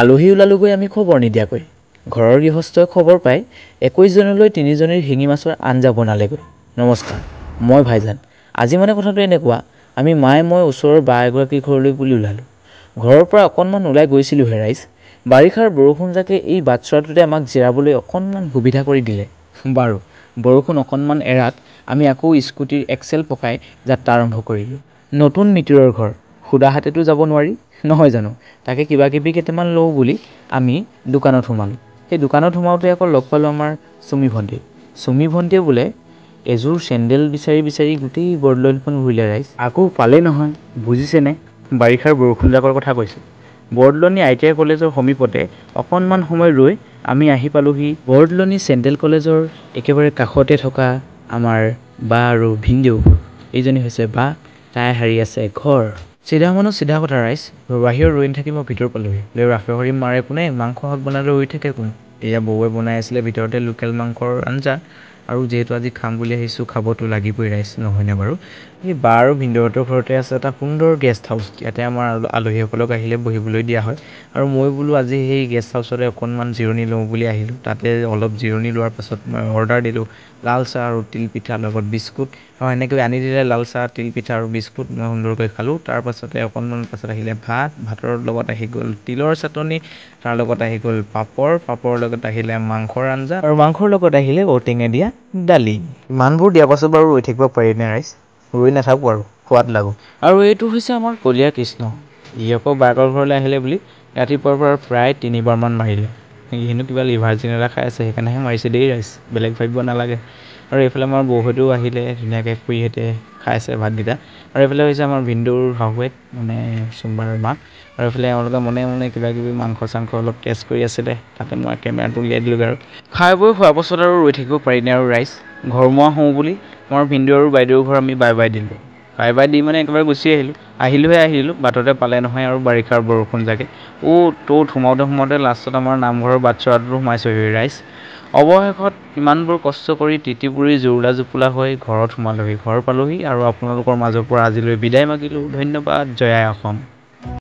আলহী ওলালোগৈ আমি খবৰ নিদিয়াকৈ। ঘৰৰ গৃহস্থই খবৰ পাই 21 জনলৈ 3জনীৰ শিঙি মাছৰ আঞ্জা বনালেগৈ। নমস্কাৰ, মই ভাইজান। আজি মানে কথাটো এনেকুৱা, আমি মায়ে মই ওচৰৰ বা এগৰাকীৰ ঘৰলৈ বুলি ওলালোঁ। ঘৰৰ পৰা অকণমান ওলাই গৈছিলোঁহে ৰাইজ। বাৰিষাৰ বৰষুণজাকে এই বাটচৰাটোতে আমাক জিৰাবলৈ অকণমান সুবিধা কৰি দিলে। বাৰু, বৰষুণ অকণমান এৰাত আমি আকৌ স্কুটিৰ এক্সেল পকাই যাত্ৰা আৰম্ভ কৰিলোঁ। নতুন মিতিৰৰ ঘৰ, সুদা হাতেতো যাব নোৱাৰি, নহয় জানো? তাকে কিবাকিবি কেইটামান লওঁ বুলি আমি দোকানত সোমালোঁ। সেই দোকানত সোমাওঁতে আকৌ লগ পালোঁ আমাৰ চুমি ভণ্টি। চুমি ভণ্টিয়ে বোলে এযোৰ চেণ্ডেল বিচাৰি বিচাৰি গোটেই বৰদলৈখন ঘূৰিলে ৰাইজ। আকৌ পালেই নহয়, বুজিছেনে? বাৰিষাৰ বৰষুণজাকৰ কথা কৈছোঁ। বৰদলনি ITI কলেজৰ সমীপতে অকণমান সময় ৰৈ আমি আহি পালোঁহি বৰদলনি চেণ্ট্ৰেল কলেজৰ একেবাৰে কাষতে থকা আমাৰ বা আৰু ভিনদেউ। এইজনী হৈছে বা, তাই হাৰি আছে ঘৰ। চিধা মানুহ চিধা কথা ৰাইজ। বাহিৰত ৰৈ নাথাকি মই ভিতৰ পালোঁহি। ৰাফেহৰি মাৰে কোনে, মাংস শাক বনালে ৰৈ থাকে কোনে? এয়া বৌৱে বনাই আছিলে ভিতৰতে লোকেল মাংসৰ আঞ্জা। আৰু যিহেতু আজি খাম বুলি আহিছোঁ, খাবতো লাগিবই ৰাইজ, নহয়নে বাৰু? এই বা আৰু ভিনদেউহঁতৰ ঘৰতে আছে এটা সুন্দৰ গেষ্ট হাউচ। ইয়াতে আমাৰ আলহীসকলক আহিলে বহিবলৈ দিয়া হয়। আৰু মই বোলো আজি সেই গেষ্ট হাউচতে অকণমান জিৰণি লওঁ বুলি আহিলোঁ। তাতে অলপ জিৰণি লোৱাৰ পাছত মই অৰ্ডাৰ দিলোঁ লাল চাহ আৰু তিলপিঠা লগত বিস্কুট। এনেকৈ আনি দিলে লাল চাহ, তিলপিঠা আৰু বিস্কুট। মই সুন্দৰকৈ খালোঁ। তাৰপাছতে অকণমান পাছত আহিলে ভাত, ভাতৰ লগত আহি গ'ল তিলৰ চাটনি, তাৰ লগত আহি গ'ল পাপৰ, পাপৰৰ লগত আহিলে মাংসৰ আঞ্জা, আৰু মাংসৰ লগত আহিলে ঔটেঙা দিয়া দালি। ইমানবোৰ দিয়াৰ পাছত বাৰু ৰৈ থাকিব পাৰিনে ৰাইজ? ৰৈ নাথাকোঁ আৰু, সোৱাদ লাগো। আৰু এইটো হৈছে আমাৰ কলীয়া কৃষ্ণ। ই আকৌ বায়েকৰ ঘৰলৈ আহিলে বুলি ৰাতিপুৱাৰ পৰা প্ৰায় 3বাৰমান মাৰিলে। সিনো কিবা লিভাৰজিন এটা খাই আছে, সেইকাৰণেহে মাৰিছে দেই ৰাইজ, বেলেগ ভাবিব নালাগে। আৰু এইফালে আমাৰ বৌহঁতেও আহিলে, ধুনীয়াকৈ খুৰীহঁতে খাইছে ভাতকেইটা। আৰু এইফালে হৈছে আমাৰ ভিনদেউৰ শাহুৱেক, মানে চুমবাৰ মাক। আৰু এইফালে এওঁলোকে মনে মনে কিবাকিবি মাংস চাংস অলপ টেষ্ট কৰি আছিলে। তাতে মই কেমেৰাটো উলিয়াই দিলোঁগৈ আৰু। খাই বৈ খোৱাৰ পাছত আৰু ৰৈ থাকিব পাৰিনে আৰু ৰাইজ? ঘৰমুৱা হওঁ বুলি আমাৰ ভিনদেউ আৰু বাইদেউৰ ঘৰ আমি বাই বাই দিলোঁ। বাই বাই দি মানে একেবাৰে গুচি আহিলোঁ। আহিলোঁ, বাটতে পালে নহয় আৰু বাৰিষাৰ বৰষুণজাকে। ত'ত সোমাওঁতে লাষ্টত আমাৰ নামঘৰৰ বাটচৰাটোতো সোমাইছোঁহি ৰাইজ। অৱশেষত ইমানবোৰ কষ্ট কৰি তিতিপুৰি জুৰুলা জুপোলা হৈ ঘৰত সোমালোঁহি, ঘৰ পালোঁহি আৰু আপোনালোকৰ মাজৰ পৰা আজিলৈ বিদায় মাগিলোঁ। ধন্যবাদ। জয় আই অসম।